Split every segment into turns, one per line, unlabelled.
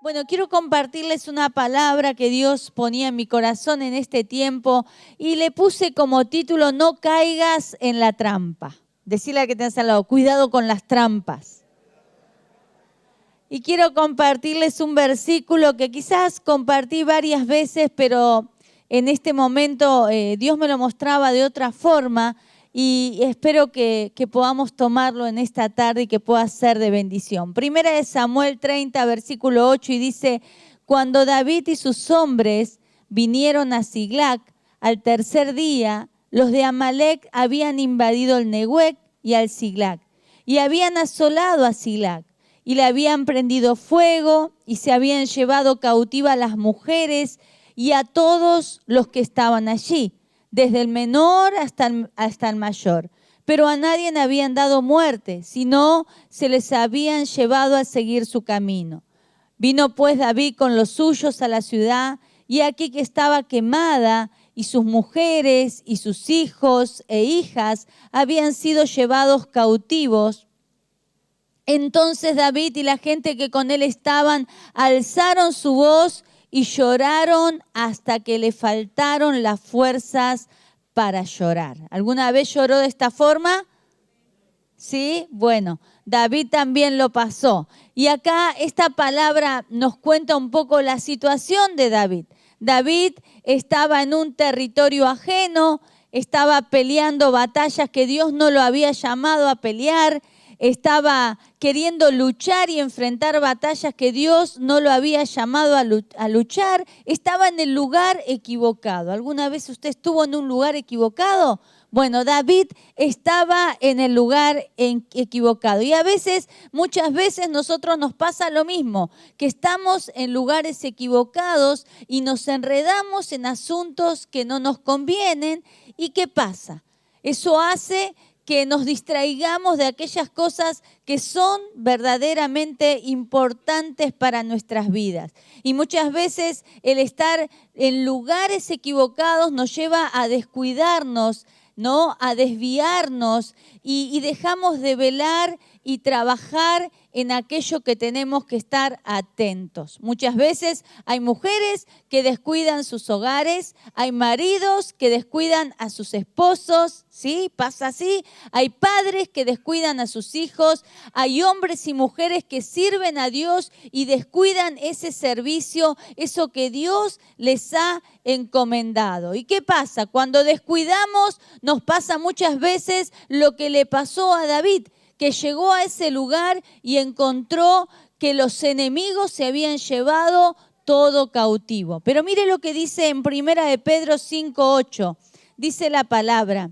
Bueno, quiero compartirles una palabra que Dios ponía en mi corazón en este tiempo y le puse como título: no caigas en la trampa. Decirle al que tenés al lado: cuidado con las trampas. Y quiero compartirles un versículo que quizás compartí varias veces, pero en este momento Dios me lo mostraba de otra forma y espero que podamos tomarlo en esta tarde y que pueda ser de bendición. Primera de Samuel 30, versículo 8, y dice: cuando David y sus hombres vinieron a Siglac, al tercer día, los de Amalec habían invadido el Neguec y al Siglac, y habían asolado a Siglac. Y le habían prendido fuego y se habían llevado cautiva a las mujeres y a todos los que estaban allí, desde el menor hasta el mayor. Pero a nadie habían dado muerte, sino se les habían llevado a seguir su camino. Vino pues David con los suyos a la ciudad, y aquí que estaba quemada, y sus mujeres y sus hijos e hijas habían sido llevados cautivos. Entonces David y la gente que con él estaban alzaron su voz y lloraron hasta que le faltaron las fuerzas para llorar. ¿Alguna vez lloró de esta forma? Sí, bueno, David también lo pasó. Y acá esta palabra nos cuenta un poco la situación de David. David estaba en un territorio ajeno, estaba peleando batallas que Dios no lo había llamado a pelear. Estaba queriendo luchar y enfrentar batallas que Dios no lo había llamado a luchar. Estaba en el lugar equivocado. ¿Alguna vez usted estuvo en un lugar equivocado? Bueno, David estaba en el lugar equivocado. Y muchas veces nosotros nos pasa lo mismo, que estamos en lugares equivocados y nos enredamos en asuntos que no nos convienen. ¿Y qué pasa? Eso hace que nos distraigamos de aquellas cosas que son verdaderamente importantes para nuestras vidas. Y muchas veces el estar en lugares equivocados nos lleva a descuidarnos, ¿no? A desviarnos y dejamos de velar y trabajar en aquello que tenemos que estar atentos. Muchas veces hay mujeres que descuidan sus hogares, hay maridos que descuidan a sus esposos, ¿sí? Pasa así. Hay padres que descuidan a sus hijos, hay hombres y mujeres que sirven a Dios y descuidan ese servicio, eso que Dios les ha encomendado. ¿Y qué pasa? Cuando descuidamos, nos pasa muchas veces lo que le pasó a David, que llegó a ese lugar y encontró que los enemigos se habían llevado todo cautivo. Pero mire lo que dice en Primera de Pedro 5:8. Dice la palabra: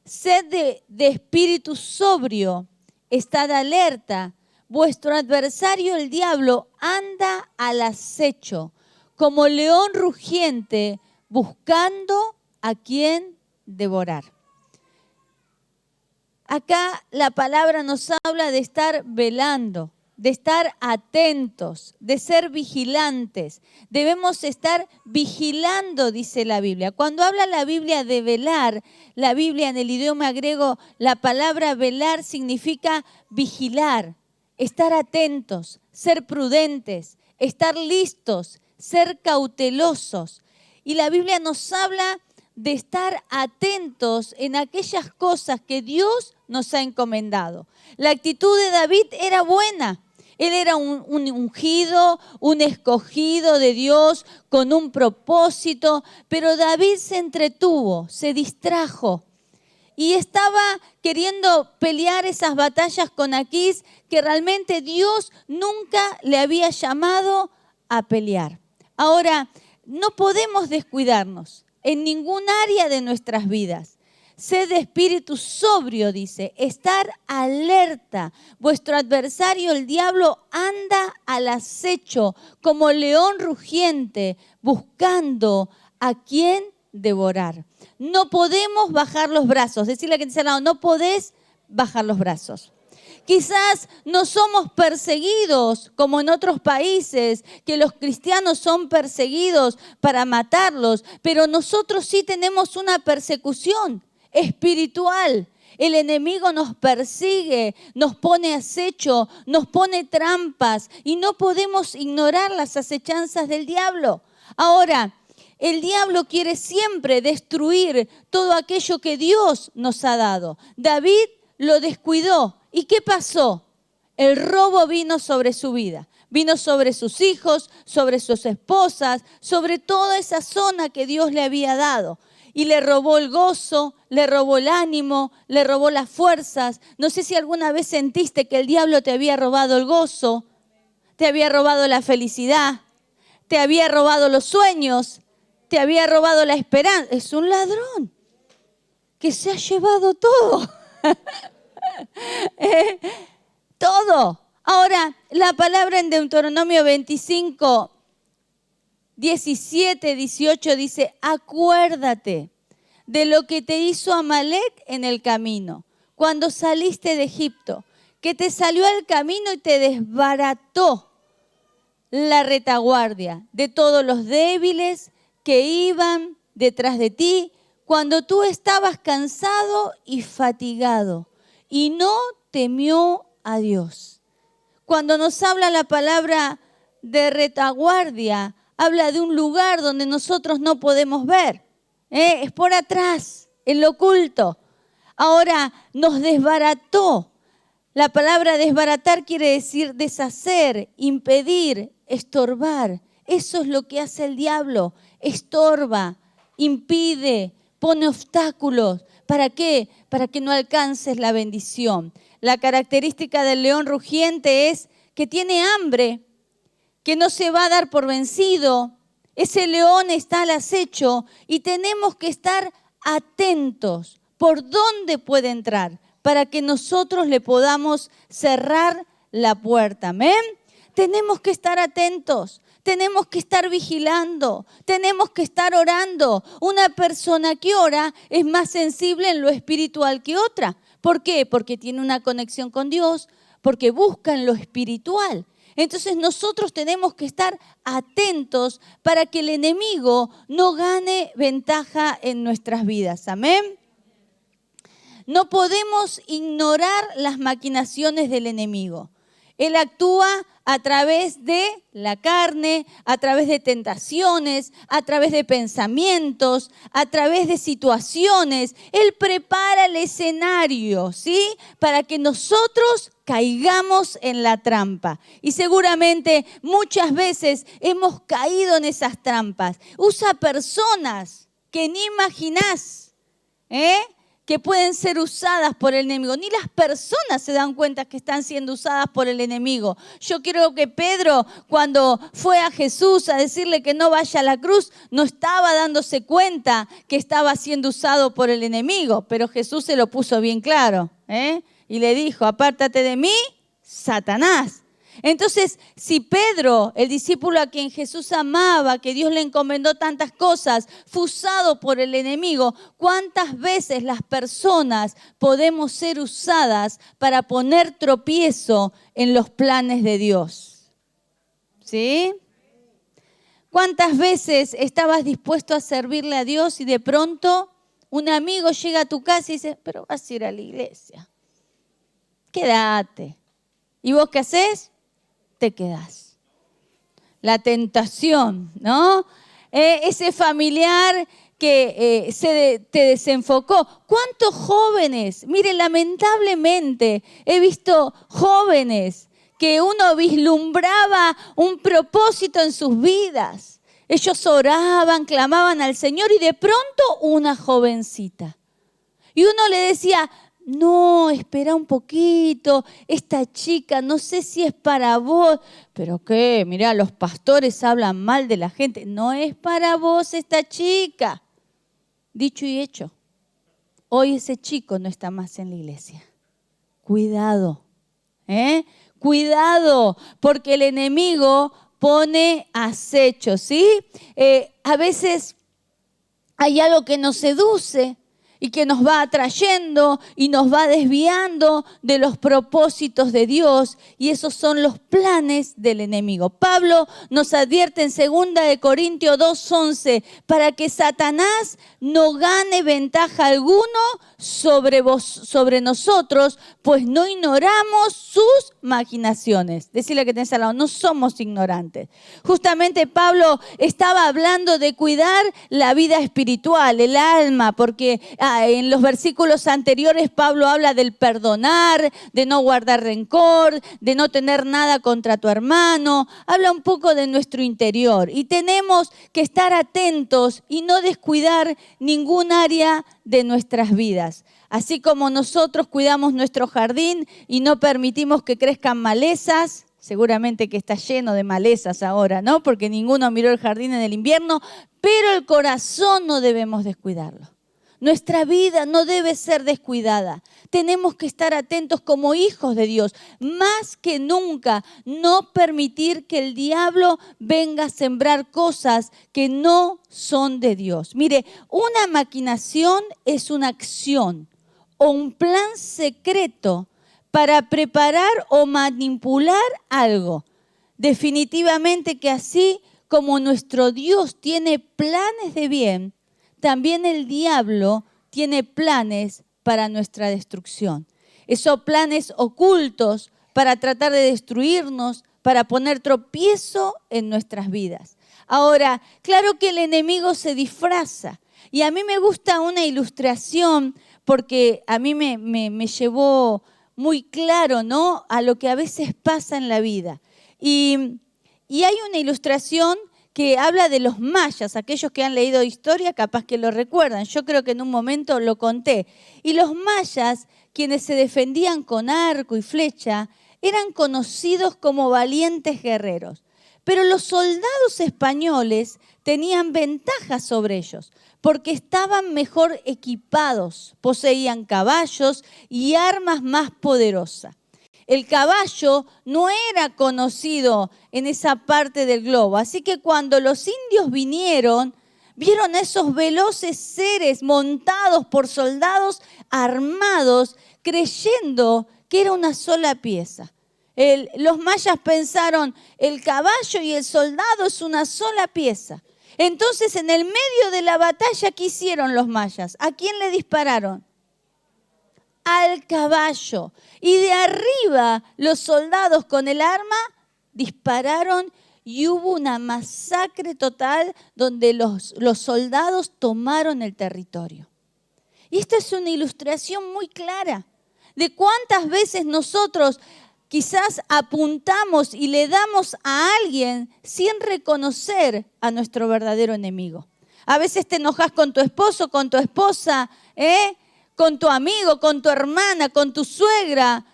sed de espíritu sobrio, estad alerta. Vuestro adversario el diablo anda al acecho, como león rugiente, buscando a quien devorar. Acá la palabra nos habla de estar velando, de estar atentos, de ser vigilantes. Debemos estar vigilando, dice la Biblia. Cuando habla la Biblia de velar, la Biblia en el idioma griego, la palabra velar significa vigilar, estar atentos, ser prudentes, estar listos, ser cautelosos. Y la Biblia nos habla de estar atentos en aquellas cosas que Dios nos ha encomendado. La actitud de David era buena. Él era un ungido, un escogido de Dios con un propósito, pero David se entretuvo, se distrajo y estaba queriendo pelear esas batallas con Aquís que realmente Dios nunca le había llamado a pelear. Ahora, no podemos descuidarnos en ningún área de nuestras vidas. Sed de espíritu sobrio, dice, estar alerta. Vuestro adversario, el diablo, anda al acecho como león rugiente, buscando a quien devorar. No podemos bajar los brazos. Decirle a quien está al lado: no podés bajar los brazos. Quizás no somos perseguidos como en otros países, que los cristianos son perseguidos para matarlos, pero nosotros sí tenemos una persecución espiritual. El enemigo nos persigue, nos pone acecho, nos pone trampas y no podemos ignorar las acechanzas del diablo. Ahora, el diablo quiere siempre destruir todo aquello que Dios nos ha dado. David lo descuidó. ¿Y qué pasó? El robo vino sobre su vida. Vino sobre sus hijos, sobre sus esposas, sobre toda esa zona que Dios le había dado. Y le robó el gozo, le robó el ánimo, le robó las fuerzas. No sé si alguna vez sentiste que el diablo te había robado el gozo, te había robado la felicidad, te había robado los sueños, te había robado la esperanza. Es un ladrón que se ha llevado todo. Todo. Ahora, la palabra en Deuteronomio 25, 17, 18 dice, acuérdate de lo que te hizo Amalec en el camino, cuando saliste de Egipto, que te salió al camino y te desbarató la retaguardia de todos los débiles que iban detrás de ti, cuando tú estabas cansado y fatigado, y no temió a Dios. Cuando nos habla la palabra de retaguardia, habla de un lugar donde nosotros no podemos ver. Es por atrás, en lo oculto. Ahora nos desbarató. La palabra desbaratar quiere decir deshacer, impedir, estorbar. Eso es lo que hace el diablo. Estorba, impide, pone obstáculos. ¿Para qué? Para que no alcances la bendición. La característica del león rugiente es que tiene hambre, que no se va a dar por vencido. Ese león está al acecho y tenemos que estar atentos por dónde puede entrar para que nosotros le podamos cerrar la puerta. ¿Amén? Tenemos que estar atentos. Tenemos que estar vigilando, tenemos que estar orando. Una persona que ora es más sensible en lo espiritual que otra. ¿Por qué? Porque tiene una conexión con Dios, porque busca en lo espiritual. Entonces nosotros tenemos que estar atentos para que el enemigo no gane ventaja en nuestras vidas. Amén. No podemos ignorar las maquinaciones del enemigo. Él actúa a través de la carne, a través de tentaciones, a través de pensamientos, a través de situaciones. Él prepara el escenario, ¿sí? Para que nosotros caigamos en la trampa. Y seguramente muchas veces hemos caído en esas trampas. Usa personas que ni imaginás, que pueden ser usadas por el enemigo. Ni las personas se dan cuenta que están siendo usadas por el enemigo. Yo creo que Pedro, cuando fue a Jesús a decirle que no vaya a la cruz, no estaba dándose cuenta que estaba siendo usado por el enemigo, pero Jesús se lo puso bien claro, y le dijo, apártate de mí, Satanás. Entonces, si Pedro, el discípulo a quien Jesús amaba, que Dios le encomendó tantas cosas, fue usado por el enemigo, ¿cuántas veces las personas podemos ser usadas para poner tropiezo en los planes de Dios? ¿Sí? ¿Cuántas veces estabas dispuesto a servirle a Dios y de pronto un amigo llega a tu casa y dice, pero vas a ir a la iglesia? Quédate. ¿Y vos qué haces? Te quedás. La tentación, ¿no? Ese familiar que te desenfocó. ¿Cuántos jóvenes? Mire, lamentablemente he visto jóvenes que uno vislumbraba un propósito en sus vidas. Ellos oraban, clamaban al Señor y de pronto una jovencita. Y uno le decía, no, espera un poquito, esta chica, no sé si es para vos. ¿Pero qué? Mirá, los pastores hablan mal de la gente. No es para vos esta chica. Dicho y hecho. Hoy ese chico no está más en la iglesia. Cuidado, Cuidado, porque el enemigo pone acecho, ¿sí? A veces hay algo que nos seduce y que nos va atrayendo y nos va desviando de los propósitos de Dios, y esos son los planes del enemigo. Pablo nos advierte en 2 Corintios 2:11, para que Satanás no gane ventaja alguno sobre nosotros, pues no ignoramos sus maquinaciones. Decirle que tenés al lado, no somos ignorantes. Justamente Pablo estaba hablando de cuidar la vida espiritual, el alma, porque en los versículos anteriores Pablo habla del perdonar, de no guardar rencor, de no tener nada contra tu hermano. Habla un poco de nuestro interior y tenemos que estar atentos y no descuidar ningún área de nuestras vidas. Así como nosotros cuidamos nuestro jardín y no permitimos que crezcan malezas, seguramente que está lleno de malezas ahora, ¿no? Porque ninguno miró el jardín en el invierno, pero el corazón no debemos descuidarlo. Nuestra vida no debe ser descuidada. Tenemos que estar atentos como hijos de Dios. Más que nunca, no permitir que el diablo venga a sembrar cosas que no son de Dios. Mire, una maquinación es una acción o un plan secreto para preparar o manipular algo. Definitivamente que así como nuestro Dios tiene planes de bien, también el diablo tiene planes para nuestra destrucción. Esos planes ocultos para tratar de destruirnos, para poner tropiezo en nuestras vidas. Ahora, claro que el enemigo se disfraza. Y a mí me gusta una ilustración porque a mí me llevó muy claro, ¿no?, a lo que a veces pasa en la vida. Y hay una ilustración que habla de los mayas. Aquellos que han leído historia capaz que lo recuerdan. Yo creo que en un momento lo conté. Y los mayas, quienes se defendían con arco y flecha, eran conocidos como valientes guerreros. Pero los soldados españoles tenían ventajas sobre ellos, porque estaban mejor equipados, poseían caballos y armas más poderosas. El caballo no era conocido en esa parte del globo, así que cuando los indios vinieron, vieron a esos veloces seres montados por soldados armados, creyendo que era una sola pieza. Los mayas pensaron, el caballo y el soldado es una sola pieza. Entonces, en el medio de la batalla, ¿qué hicieron los mayas? ¿A quién le dispararon? Al caballo. Y de arriba, los soldados con el arma dispararon y hubo una masacre total donde los soldados tomaron el territorio. Y esta es una ilustración muy clara de cuántas veces nosotros quizás apuntamos y le damos a alguien sin reconocer a nuestro verdadero enemigo. A veces te enojas con tu esposo, con tu esposa, con tu amigo, con tu hermana, con tu suegra,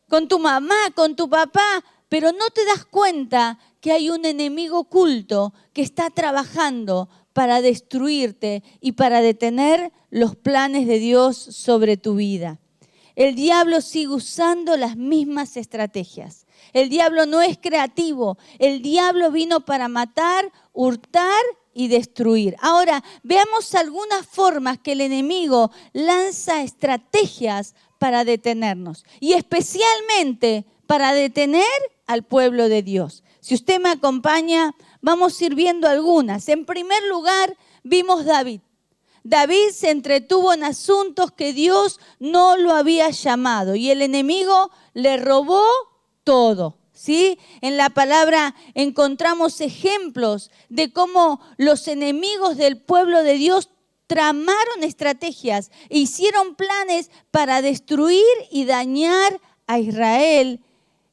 con tu mamá, con tu papá, pero no te das cuenta que hay un enemigo oculto que está trabajando para destruirte y para detener los planes de Dios sobre tu vida. El diablo sigue usando las mismas estrategias. El diablo no es creativo. El diablo vino para matar, hurtar y destruir. Ahora, veamos algunas formas que el enemigo lanza estrategias para detenernos. Y especialmente para detener al pueblo de Dios. Si usted me acompaña, vamos a ir viendo algunas. En primer lugar, vimos David. David se entretuvo en asuntos que Dios no lo había llamado y el enemigo le robó todo, ¿sí? En la palabra encontramos ejemplos de cómo los enemigos del pueblo de Dios tramaron estrategias e hicieron planes para destruir y dañar a Israel.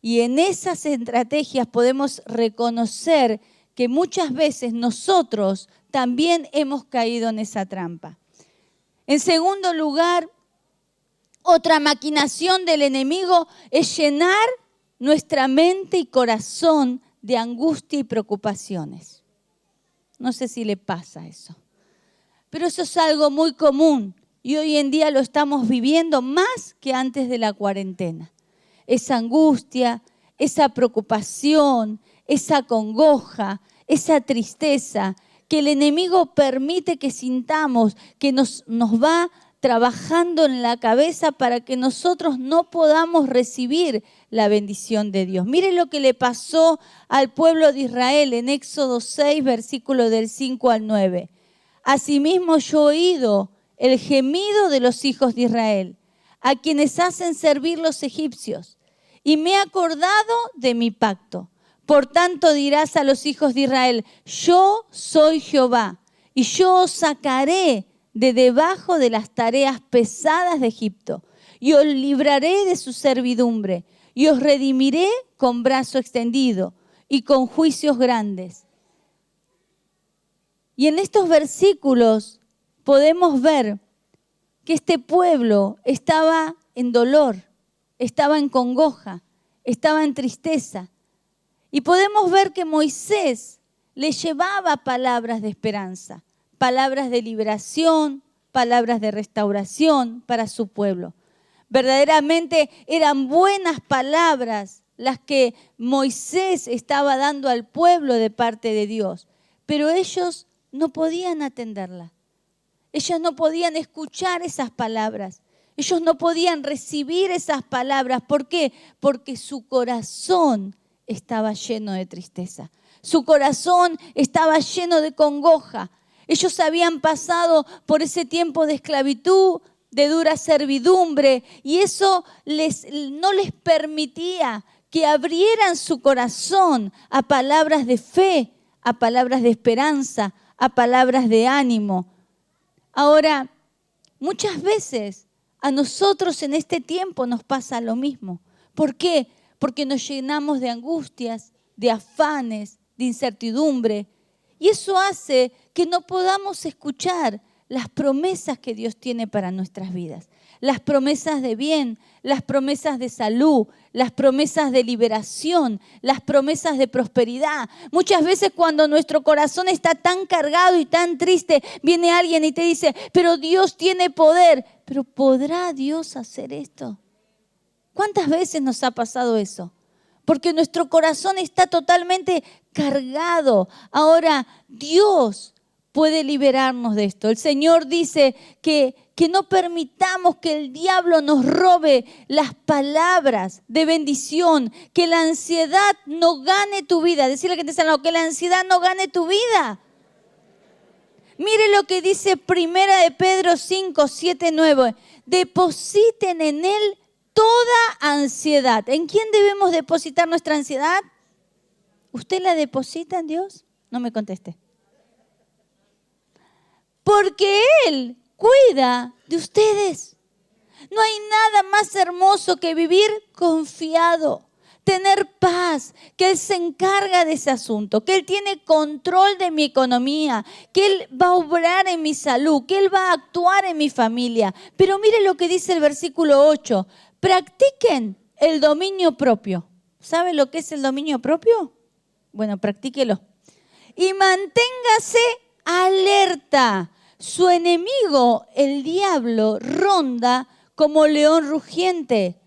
Y en esas estrategias podemos reconocer que muchas veces nosotros también hemos caído en esa trampa. En segundo lugar, otra maquinación del enemigo es llenar nuestra mente y corazón de angustia y preocupaciones. No sé si le pasa eso, pero eso es algo muy común y hoy en día lo estamos viviendo más que antes de la cuarentena. Esa angustia, esa preocupación, esa congoja, esa tristeza que el enemigo permite que sintamos, que nos va trabajando en la cabeza para que nosotros no podamos recibir la bendición de Dios. Mire lo que le pasó al pueblo de Israel en Éxodo 6, versículo del 5 al 9. Asimismo yo he oído el gemido de los hijos de Israel, a quienes hacen servir los egipcios, y me he acordado de mi pacto. Por tanto dirás a los hijos de Israel, yo soy Jehová, y yo os sacaré de debajo de las tareas pesadas de Egipto, y os libraré de su servidumbre, y os redimiré con brazo extendido y con juicios grandes. Y en estos versículos podemos ver que este pueblo estaba en dolor, estaba en congoja, estaba en tristeza. Y podemos ver que Moisés le llevaba palabras de esperanza, palabras de liberación, palabras de restauración para su pueblo. Verdaderamente eran buenas palabras las que Moisés estaba dando al pueblo de parte de Dios, pero ellos no podían atenderla. Ellos no podían escuchar esas palabras. Ellos no podían recibir esas palabras. ¿Por qué? Porque su corazón estaba lleno de tristeza. Su corazón estaba lleno de congoja. Ellos habían pasado por ese tiempo de esclavitud, de dura servidumbre, y eso no les permitía que abrieran su corazón a palabras de fe, a palabras de esperanza, a palabras de ánimo. Ahora, muchas veces a nosotros en este tiempo nos pasa lo mismo. ¿Por qué? Porque nos llenamos de angustias, de afanes, de incertidumbre. Y eso hace que no podamos escuchar las promesas que Dios tiene para nuestras vidas. Las promesas de bien, las promesas de salud, las promesas de liberación, las promesas de prosperidad. Muchas veces cuando nuestro corazón está tan cargado y tan triste, viene alguien y te dice, pero Dios tiene poder. ¿Pero podrá Dios hacer esto? ¿Cuántas veces nos ha pasado eso? Porque nuestro corazón está totalmente cargado. Ahora, Dios puede liberarnos de esto. El Señor dice que no permitamos que el diablo nos robe las palabras de bendición, que la ansiedad no gane tu vida. Decirle que te está hablando, que la ansiedad no gane tu vida. Mire lo que dice 1 de Pedro 5, 7, 9. Depositen en Él toda ansiedad. ¿En quién debemos depositar nuestra ansiedad? ¿Usted la deposita en Dios? No me conteste. Porque Él cuida de ustedes. No hay nada más hermoso que vivir confiado, tener paz, que Él se encarga de ese asunto, que Él tiene control de mi economía, que Él va a obrar en mi salud, que Él va a actuar en mi familia. Pero mire lo que dice el versículo 8. Practiquen el dominio propio. ¿Sabe lo que es el dominio propio? Bueno, practíquelo. Y manténgase alerta. Su enemigo, el diablo, ronda como león rugiente.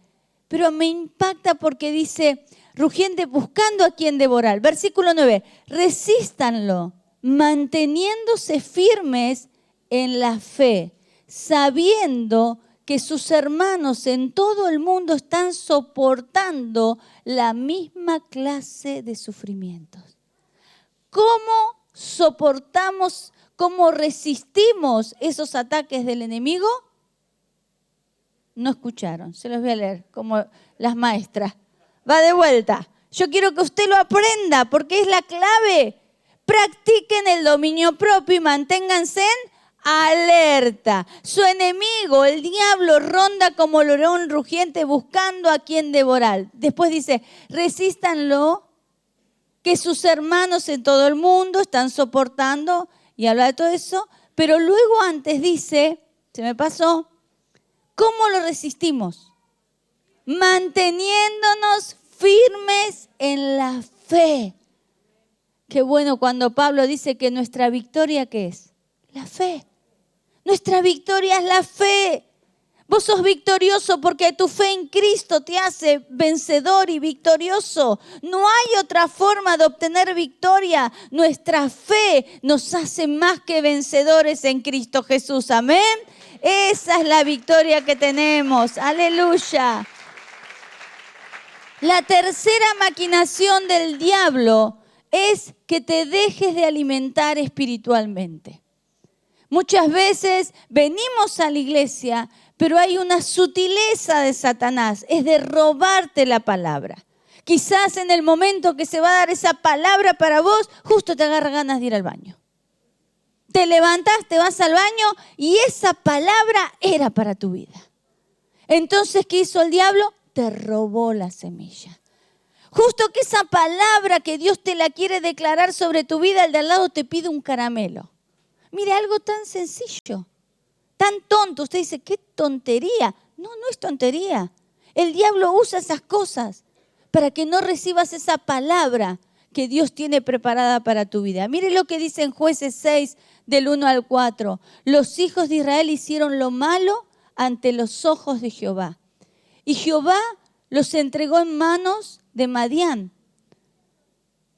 Pero me impacta porque dice, rugiente buscando a quien devorar. Versículo 9, resístanlo, manteniéndose firmes en la fe, sabiendo que sus hermanos en todo el mundo están soportando la misma clase de sufrimientos. ¿Cómo soportamos, cómo resistimos esos ataques del enemigo? No escucharon, se los voy a leer como las maestras. Va de vuelta. Yo quiero que usted lo aprenda porque es la clave. Practiquen el dominio propio y manténganse en alerta. Su enemigo, el diablo, ronda como león rugiente buscando a quien devorar. Después dice, resístanlo, que sus hermanos en todo el mundo están soportando, y habla de todo eso, pero luego antes dice, se me pasó, ¿cómo lo resistimos? Manteniéndonos firmes en la fe. Qué bueno cuando Pablo dice que nuestra victoria, ¿qué es? La fe. Nuestra victoria es la fe. Vos sos victorioso porque tu fe en Cristo te hace vencedor y victorioso. No hay otra forma de obtener victoria. Nuestra fe nos hace más que vencedores en Cristo Jesús. Amén. Esa es la victoria que tenemos. Aleluya. La tercera maquinación del diablo es que te dejes de alimentar espiritualmente. Muchas veces venimos a la iglesia, pero hay una sutileza de Satanás, es de robarte la palabra. Quizás en el momento que se va a dar esa palabra para vos, justo te agarra ganas de ir al baño. Te levantás, te vas al baño y esa palabra era para tu vida. Entonces, ¿qué hizo el diablo? Te robó la semilla. Justo que esa palabra que Dios te la quiere declarar sobre tu vida, el de al lado te pide un caramelo. Mire, algo tan sencillo, tan tonto. Usted dice, ¿qué tontería? No, no es tontería. El diablo usa esas cosas para que no recibas esa palabra que Dios tiene preparada para tu vida. Mire lo que dice en Jueces 6, del 1 al 4. Los hijos de Israel hicieron lo malo ante los ojos de Jehová. Y Jehová los entregó en manos de Madián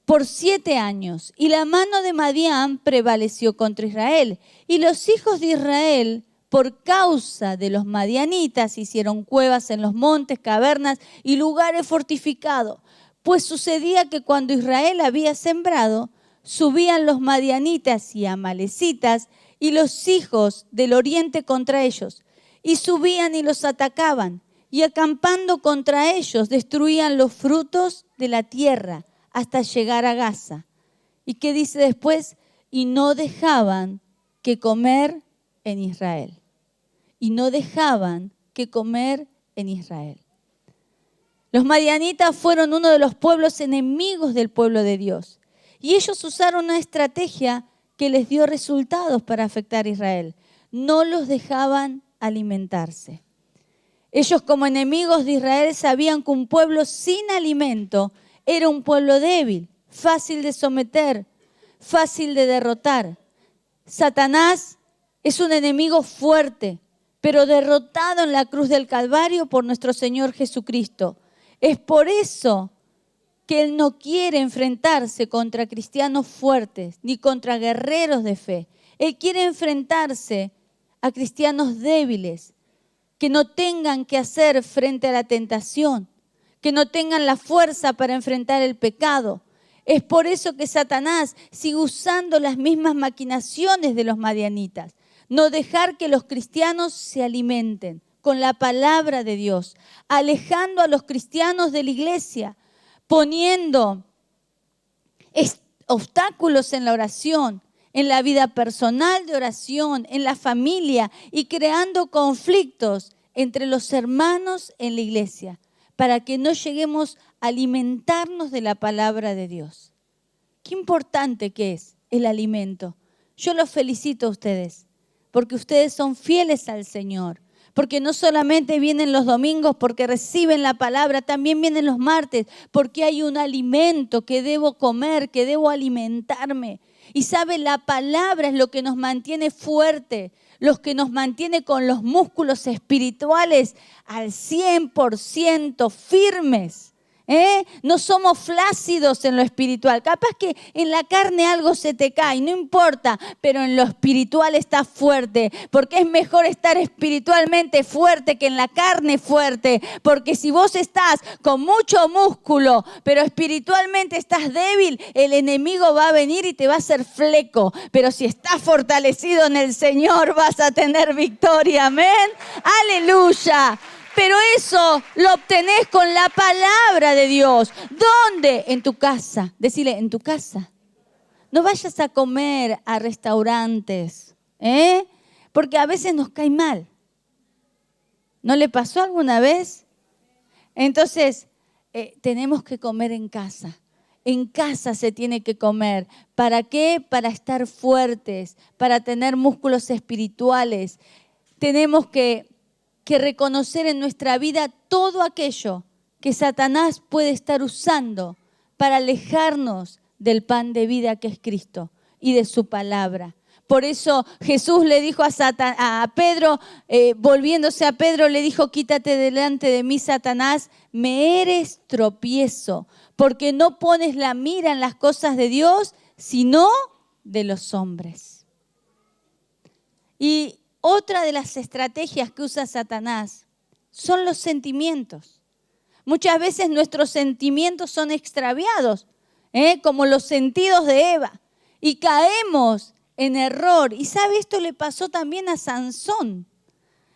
por 7 años. Y la mano de Madián prevaleció contra Israel. Y los hijos de Israel, por causa de los madianitas, hicieron cuevas en los montes, cavernas y lugares fortificados. Pues sucedía que cuando Israel había sembrado, subían los madianitas y amalecitas y los hijos del oriente contra ellos. Y subían y los atacaban. Y acampando contra ellos, destruían los frutos de la tierra hasta llegar a Gaza. ¿Y qué dice después? Y no dejaban que comer en Israel. Y no dejaban que comer en Israel. Los madianitas fueron uno de los pueblos enemigos del pueblo de Dios. Y ellos usaron una estrategia que les dio resultados para afectar a Israel. No los dejaban alimentarse. Ellos, como enemigos de Israel, sabían que un pueblo sin alimento era un pueblo débil, fácil de someter, fácil de derrotar. Satanás es un enemigo fuerte, pero derrotado en la cruz del Calvario por nuestro Señor Jesucristo. Es por eso que Él no quiere enfrentarse contra cristianos fuertes ni contra guerreros de fe. Él quiere enfrentarse a cristianos débiles, que no tengan que hacer frente a la tentación, que no tengan la fuerza para enfrentar el pecado. Es por eso que Satanás sigue usando las mismas maquinaciones de los madianitas. No dejar que los cristianos se alimenten con la palabra de Dios, alejando a los cristianos de la iglesia, poniendo obstáculos en la oración, en la vida personal de oración, en la familia y creando conflictos entre los hermanos en la iglesia para que no lleguemos a alimentarnos de la palabra de Dios. Qué importante que es el alimento. Yo los felicito a ustedes porque ustedes son fieles al Señor. Porque no solamente vienen los domingos porque reciben la palabra, también vienen los martes porque hay un alimento que debo comer, que debo alimentarme. Y sabe, la palabra es lo que nos mantiene fuerte, lo que nos mantiene con los músculos espirituales al 100% firmes. No somos flácidos en lo espiritual. Capaz que en la carne algo se te cae, no importa, pero en lo espiritual estás fuerte, porque es mejor estar espiritualmente fuerte que en la carne fuerte, porque si vos estás con mucho músculo, pero espiritualmente estás débil, el enemigo va a venir y te va a hacer fleco, pero si estás fortalecido en el Señor vas a tener victoria, amén, aleluya. Pero eso lo obtenés con la palabra de Dios. ¿Dónde? En tu casa. Decile, en tu casa. No vayas a comer a restaurantes, porque a veces nos cae mal. ¿No le pasó alguna vez? Entonces, tenemos que comer en casa. En casa se tiene que comer. ¿Para qué? Para estar fuertes, para tener músculos espirituales. Tenemos que reconocer en nuestra vida todo aquello que Satanás puede estar usando para alejarnos del pan de vida que es Cristo y de su palabra. Por eso Jesús le dijo a Pedro, volviéndose a Pedro, le dijo, quítate delante de mí, Satanás, me eres tropiezo, porque no pones la mira en las cosas de Dios, sino de los hombres. Y otra de las estrategias que usa Satanás son los sentimientos. Muchas veces nuestros sentimientos son extraviados, como los sentidos de Eva, y caemos en error. Y ¿sabe? Esto le pasó también a Sansón.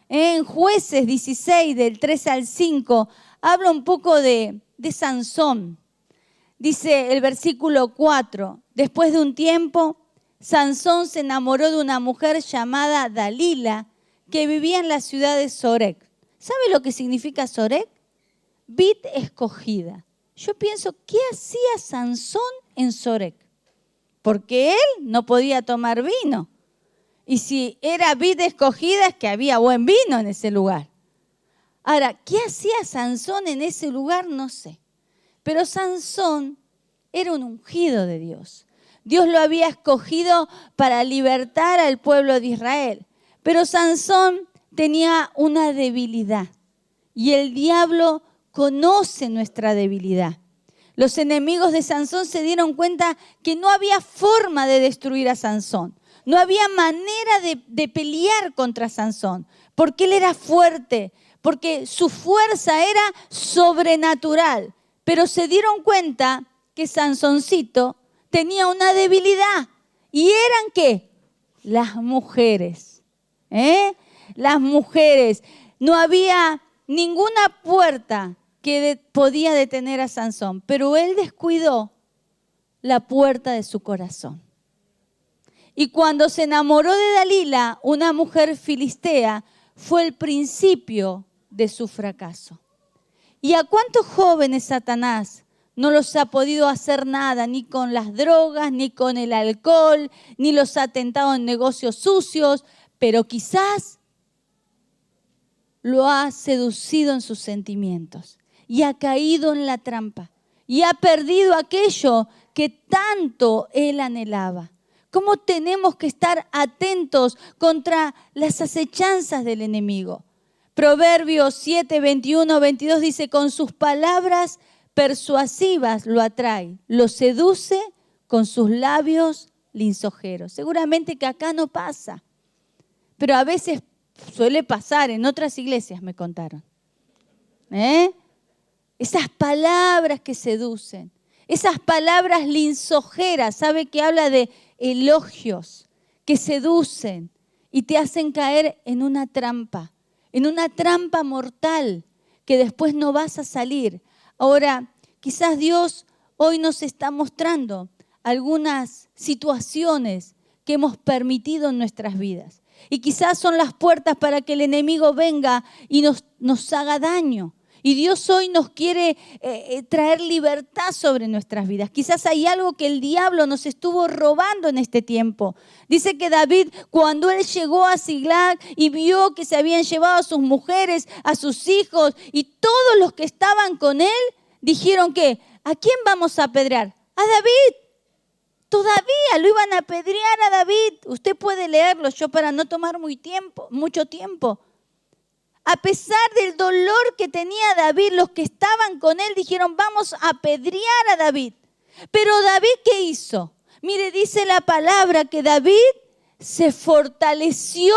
En Jueces 16, del 3 al 5, habla un poco de Sansón. Dice el versículo 4, después de un tiempo, Sansón se enamoró de una mujer llamada Dalila, que vivía en la ciudad de Sorek. ¿Sabe lo que significa Sorek? Vid escogida. Yo pienso, ¿qué hacía Sansón en Sorek? Porque él no podía tomar vino. Y si era vid escogida, es que había buen vino en ese lugar. Ahora, ¿qué hacía Sansón en ese lugar? No sé. Pero Sansón era un ungido de Dios. Dios lo había escogido para libertar al pueblo de Israel. Pero Sansón tenía una debilidad. Y el diablo conoce nuestra debilidad. Los enemigos de Sansón se dieron cuenta que no había forma de destruir a Sansón. No había manera de pelear contra Sansón, porque él era fuerte, porque su fuerza era sobrenatural. Pero se dieron cuenta que Sansoncito tenía una debilidad. ¿Y eran qué? Las mujeres. Las mujeres. No había ninguna puerta que podía detener a Sansón, pero él descuidó la puerta de su corazón. Y cuando se enamoró de Dalila, una mujer filistea, fue el principio de su fracaso. ¿Y a cuántos jóvenes Satanás no los ha podido hacer nada, ni con las drogas, ni con el alcohol, ni los ha tentado en negocios sucios, pero quizás lo ha seducido en sus sentimientos y ha caído en la trampa y ha perdido aquello que tanto él anhelaba? ¿Cómo tenemos que estar atentos contra las acechanzas del enemigo? Proverbios 7, 21, 22 dice, con sus palabras persuasivas lo atrae, lo seduce con sus labios lisonjeros. Seguramente que acá no pasa, pero a veces suele pasar, en otras iglesias me contaron. Esas palabras que seducen, esas palabras lisonjeras, ¿sabe? Que habla de elogios que seducen y te hacen caer en una trampa mortal que después no vas a salir. Ahora, quizás Dios hoy nos está mostrando algunas situaciones que hemos permitido en nuestras vidas. Y quizás son las puertas para que el enemigo venga y nos haga daño. Y Dios hoy nos quiere traer libertad sobre nuestras vidas. Quizás hay algo que el diablo nos estuvo robando en este tiempo. Dice que David, cuando él llegó a Siglag y vio que se habían llevado a sus mujeres, a sus hijos y todos los que estaban con él, dijeron que, ¿a quién vamos a apedrear? A David. Todavía lo iban a apedrear a David. Usted puede leerlo, yo para no tomar mucho tiempo. A pesar del dolor que tenía David, los que estaban con él dijeron, vamos a apedrear a David. Pero David, ¿qué hizo? Mire, dice la palabra que David se fortaleció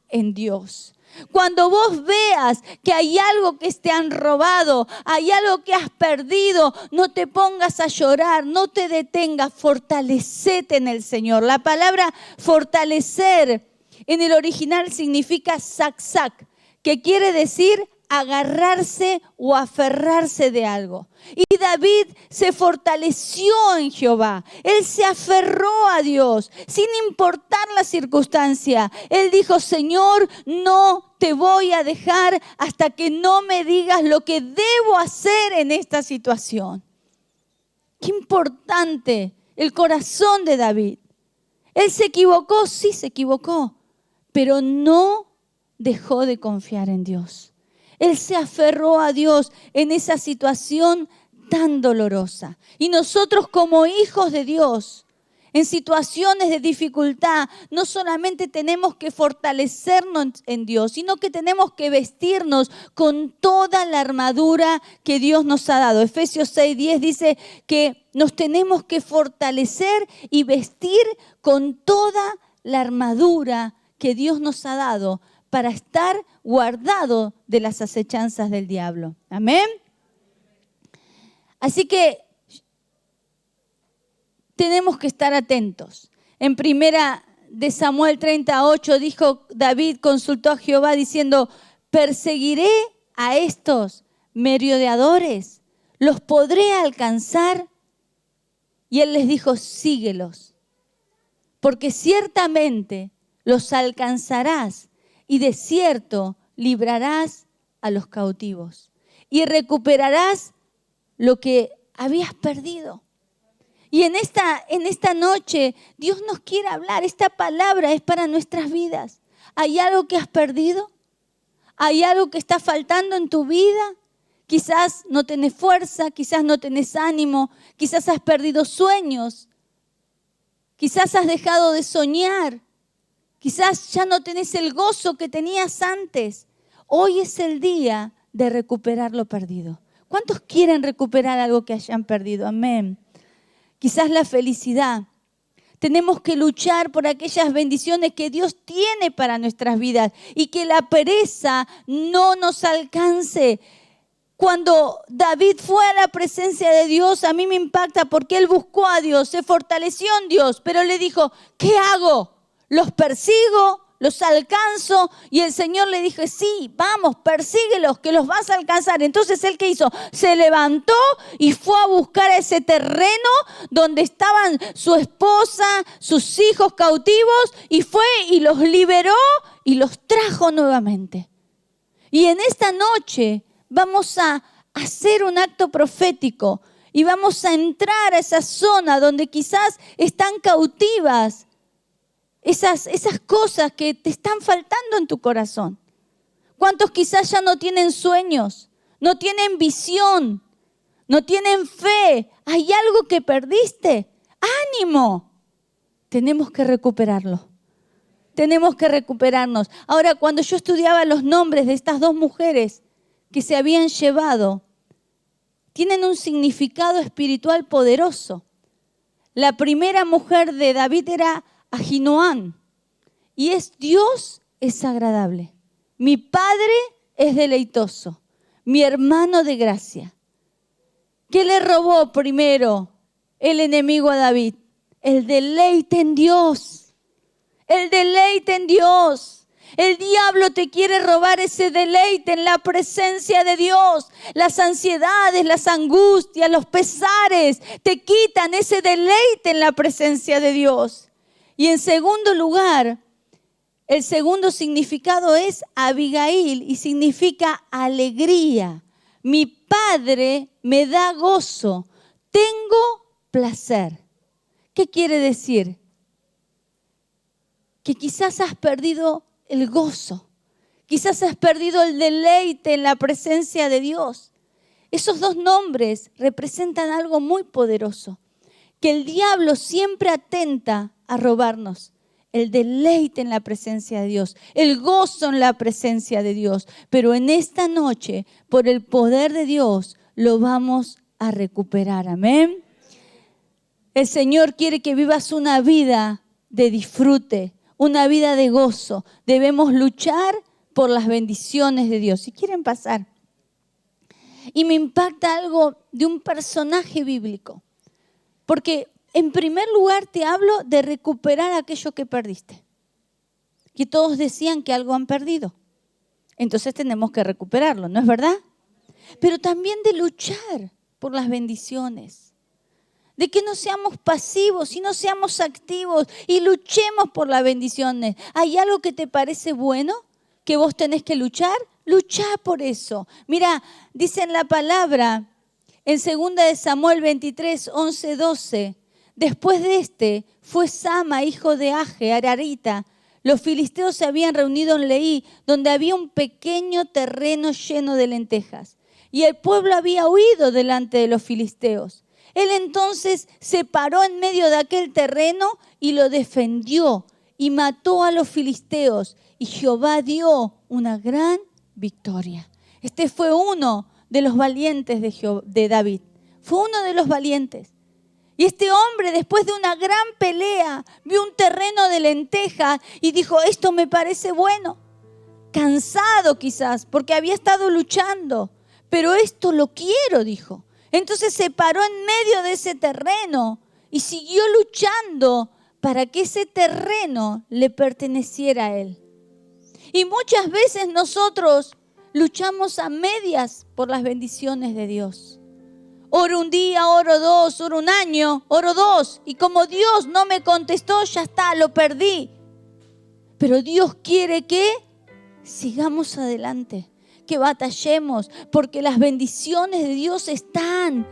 en Dios. Cuando vos veas que hay algo que te han robado, hay algo que has perdido, no te pongas a llorar, no te detengas, fortalecete en el Señor. La palabra fortalecer en el original significa sac, que quiere decir agarrarse o aferrarse de algo. Y David se fortaleció en Jehová. Él se aferró a Dios sin importar la circunstancia. Él dijo, Señor, no te voy a dejar hasta que no me digas lo que debo hacer en esta situación. Qué importante el corazón de David. Él se equivocó, sí se equivocó, pero no dejó de confiar en Dios. Él se aferró a Dios en esa situación tan dolorosa. Y nosotros como hijos de Dios, en situaciones de dificultad, no solamente tenemos que fortalecernos en Dios, sino que tenemos que vestirnos con toda la armadura que Dios nos ha dado. Efesios 6:10 dice que nos tenemos que fortalecer y vestir con toda la armadura que Dios nos ha dado para estar guardado de las acechanzas del diablo. Amén. Así que tenemos que estar atentos. En 1 Samuel 38 dijo David, consultó a Jehová diciendo, ¿perseguiré a estos merodeadores? ¿Los podré alcanzar? Y él les dijo, síguelos, porque ciertamente los alcanzarás y de cierto librarás a los cautivos y recuperarás lo que habías perdido. Y en esta noche Dios nos quiere hablar. Esta palabra es para nuestras vidas. ¿Hay algo que has perdido? ¿Hay algo que está faltando en tu vida? Quizás no tenés fuerza, quizás no tenés ánimo, quizás has perdido sueños, quizás has dejado de soñar, quizás ya no tenés el gozo que tenías antes. Hoy es el día de recuperar lo perdido. ¿Cuántos quieren recuperar algo que hayan perdido? Amén. Quizás la felicidad. Tenemos que luchar por aquellas bendiciones que Dios tiene para nuestras vidas y que la pereza no nos alcance. Cuando David fue a la presencia de Dios, a mí me impacta porque él buscó a Dios, se fortaleció en Dios, pero le dijo, ¿qué hago? ¿Los persigo? ¿Los alcanzo? Y el Señor le dijo, sí, vamos, persíguelos, que los vas a alcanzar. Entonces, ¿él qué hizo? Se levantó y fue a buscar ese terreno donde estaban su esposa, sus hijos cautivos, y fue y los liberó y los trajo nuevamente. Y en esta noche vamos a hacer un acto profético y vamos a entrar a esa zona donde quizás están cautivas esas cosas que te están faltando en tu corazón. ¿Cuántos quizás ya no tienen sueños, no tienen visión, no tienen fe? ¿Hay algo que perdiste? ¡Ánimo! Tenemos que recuperarlo. Tenemos que recuperarnos. Ahora, cuando yo estudiaba los nombres de estas dos mujeres que se habían llevado, tienen un significado espiritual poderoso. La primera mujer de David era Ahinoam, y es Dios es agradable. Mi padre es deleitoso, mi hermano de gracia. ¿Qué le robó primero el enemigo a David? El deleite en Dios. El deleite en Dios. El diablo te quiere robar ese deleite en la presencia de Dios. Las ansiedades, las angustias, los pesares te quitan ese deleite en la presencia de Dios. Y en segundo lugar, el segundo significado es Abigail y significa alegría. Mi padre me da gozo, tengo placer. ¿Qué quiere decir? Que quizás has perdido el gozo, quizás has perdido el deleite en la presencia de Dios. Esos dos nombres representan algo muy poderoso, que el diablo siempre atenta a robarnos. El deleite en la presencia de Dios, el gozo en la presencia de Dios. Pero en esta noche, por el poder de Dios, lo vamos a recuperar. Amén. El Señor quiere que vivas una vida de disfrute, una vida de gozo. Debemos luchar por las bendiciones de Dios. Si quieren pasar. Y me impacta algo de un personaje bíblico. Porque en primer lugar te hablo de recuperar aquello que perdiste. Que todos decían que algo han perdido. Entonces tenemos que recuperarlo, ¿no es verdad? Pero también de luchar por las bendiciones. De que no seamos pasivos y no seamos activos y luchemos por las bendiciones. ¿Hay algo que te parece bueno que vos tenés que luchar? Luchá por eso. Mira, dice en la palabra, en 2 Samuel 23, 11, 12, después de fue Sama, hijo de Age, Ararita. Los filisteos se habían reunido en Leí, donde había un pequeño terreno lleno de lentejas. Y el pueblo había huido delante de los filisteos. Él entonces se paró en medio de aquel terreno y lo defendió y mató a los filisteos. Y Jehová dio una gran victoria. Este fue uno de los valientes de David. Fue uno de los valientes. Y este hombre, después de una gran pelea, vio un terreno de lentejas y dijo, esto me parece bueno. Cansado quizás, porque había estado luchando, pero esto lo quiero, dijo. Entonces se paró en medio de ese terreno y siguió luchando para que ese terreno le perteneciera a él. Y muchas veces nosotros luchamos a medias por las bendiciones de Dios. Oro un día, oro dos, oro un año, oro dos. Y como Dios no me contestó, ya está, lo perdí. Pero Dios quiere que sigamos adelante, que batallemos, porque las bendiciones de Dios están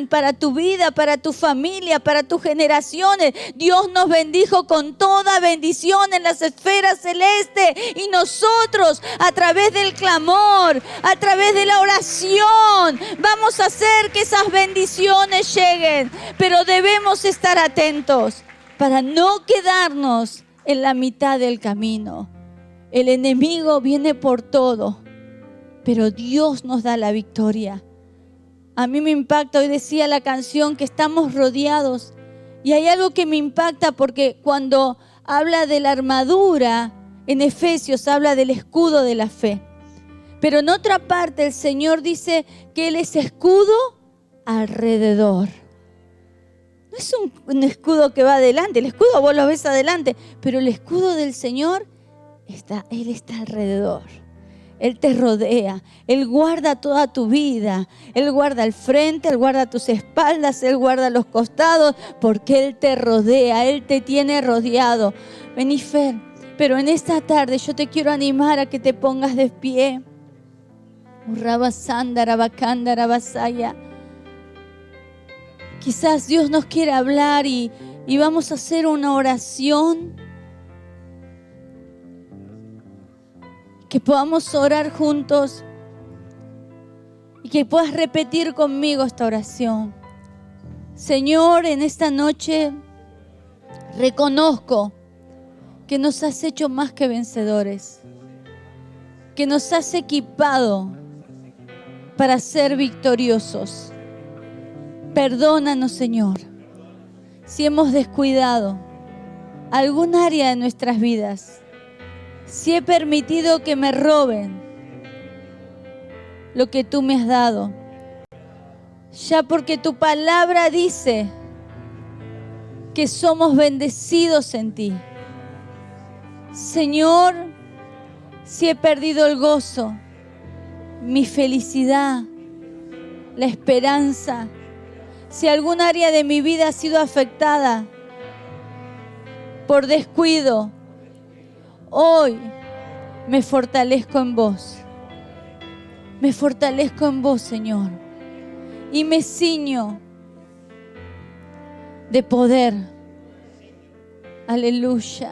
para tu vida, para tu familia, para tus generaciones. Dios nos bendijo con toda bendición en las esferas celestes y nosotros a través del clamor, a través de la oración, vamos a hacer que esas bendiciones lleguen. Pero debemos estar atentos para no quedarnos en la mitad del camino. El enemigo viene por todo, pero Dios nos da la victoria. A mí me impacta, hoy decía la canción, que estamos rodeados. Y hay algo que me impacta porque cuando habla de la armadura, en Efesios habla del escudo de la fe. Pero en otra parte el Señor dice que Él es escudo alrededor. No es un escudo que va adelante, el escudo vos lo ves adelante, pero el escudo del Señor Él está alrededor. Él te rodea. Él guarda toda tu vida. Él guarda el frente, Él guarda tus espaldas, Él guarda los costados, porque Él te rodea, Él te tiene rodeado. Vení, Fer, pero en esta tarde yo te quiero animar a que te pongas de pie. Quizás Dios nos quiere hablar y vamos a hacer una oración. Que podamos orar juntos y que puedas repetir conmigo esta oración. Señor, en esta noche reconozco que nos has hecho más que vencedores, que nos has equipado para ser victoriosos. Perdónanos, Señor, si hemos descuidado algún área de nuestras vidas. Si he permitido que me roben lo que tú me has dado, ya porque tu palabra dice que somos bendecidos en ti. Señor, si he perdido el gozo, mi felicidad, la esperanza, si algún área de mi vida ha sido afectada por descuido, hoy me fortalezco en vos. Me fortalezco en vos, Señor. Y me ciño de poder. Aleluya.